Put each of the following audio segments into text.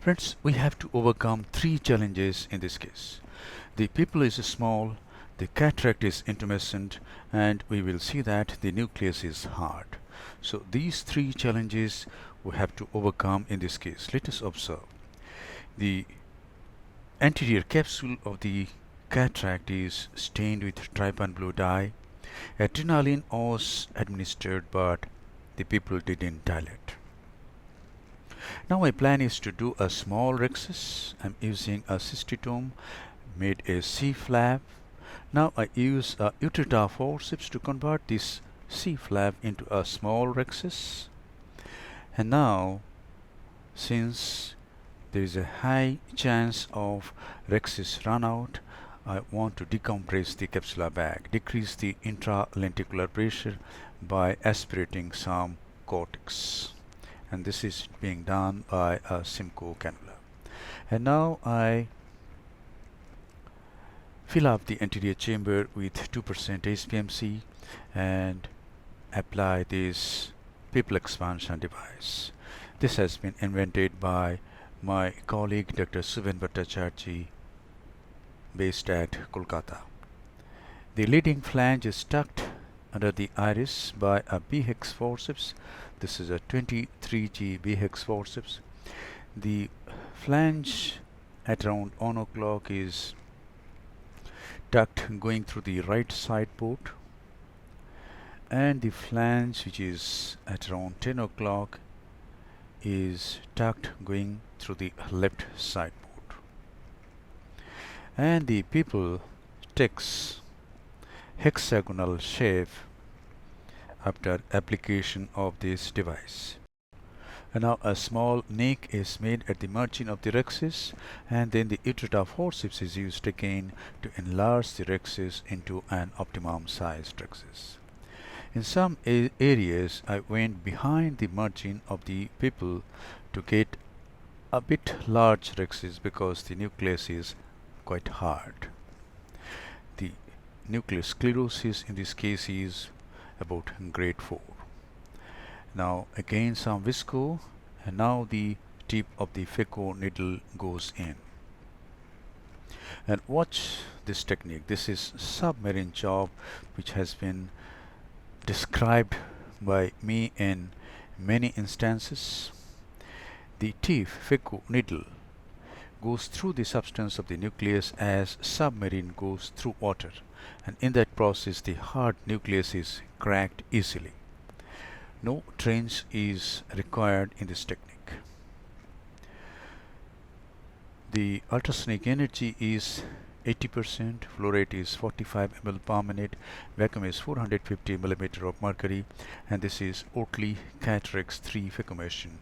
Friends, we have to overcome three challenges in this case. The pupil is small, the cataract is intumescent, and we will see that the nucleus is hard. So these three challenges we have to overcome in this case. Let us observe. The anterior capsule of the cataract is stained with trypan blue dye. Adrenaline was administered, but the pupil didn't dilate. Now my plan is to do a small rhexis. I'm using a cystitome, made a C flap. Now I use a Utrata forceps to convert this C flap into a small rhexis. And now, since there is a high chance of rhexis run out, I want to decompress the capsular bag, decrease the intralenticular pressure by aspirating some cortex. And this is being done by a Simcoe cannula. And now I fill up the anterior chamber with 2% HPMC and apply this pupil expansion device. This has been invented by my colleague Dr. Suven Bhattacharjee, based at Kolkata. The leading flange is tucked under the iris by a B-hex forceps. This is a 23G B-hex forceps. The flange at around 1 o'clock is tucked going through the right side port, and the flange which is at around 10 o'clock is tucked going through the left side port. And the pupil takes hexagonal shape after application of this device. And now a small nick is made at the margin of the rhexis, and then the Utrata forceps is used again to enlarge the rhexis into an optimum sized rhexis. In some areas I went behind the margin of the pupil to get a bit large rhexis because the nucleus is quite hard. The nucleus sclerosis in this case is about grade 4. Now again some visco, and now the tip of the phaco needle goes in. And watch this technique. This is submarine job which has been described by me in many instances. The tip phaco needle goes through the substance of the nucleus as submarine goes through water, and in that process the hard nucleus is cracked easily. No trench is required in this technique. The ultrasonic energy is 80%, flow rate is 45 ml per minute, vacuum is 450 mm of mercury, and this is Oakley Catrax 3 phaco machine.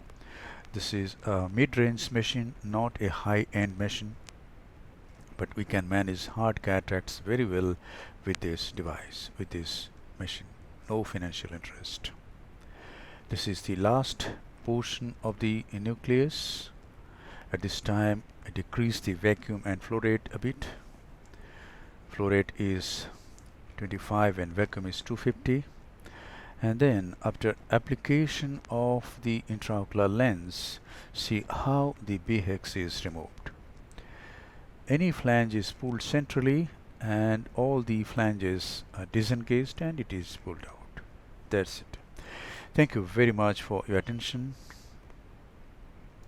This is a mid-range machine, not a high-end machine, but we can manage hard cataracts very well with this device, with this machine. No financial interest. This is the last portion of the nucleus. At this time I decrease the vacuum and flow rate a bit. Flow rate is 25 and vacuum is 250. And then after application of the intraocular lens, see how the B-hex is removed. Any flange is pulled centrally and all the flanges are disengaged and it is pulled out. That's it. Thank you very much for your attention.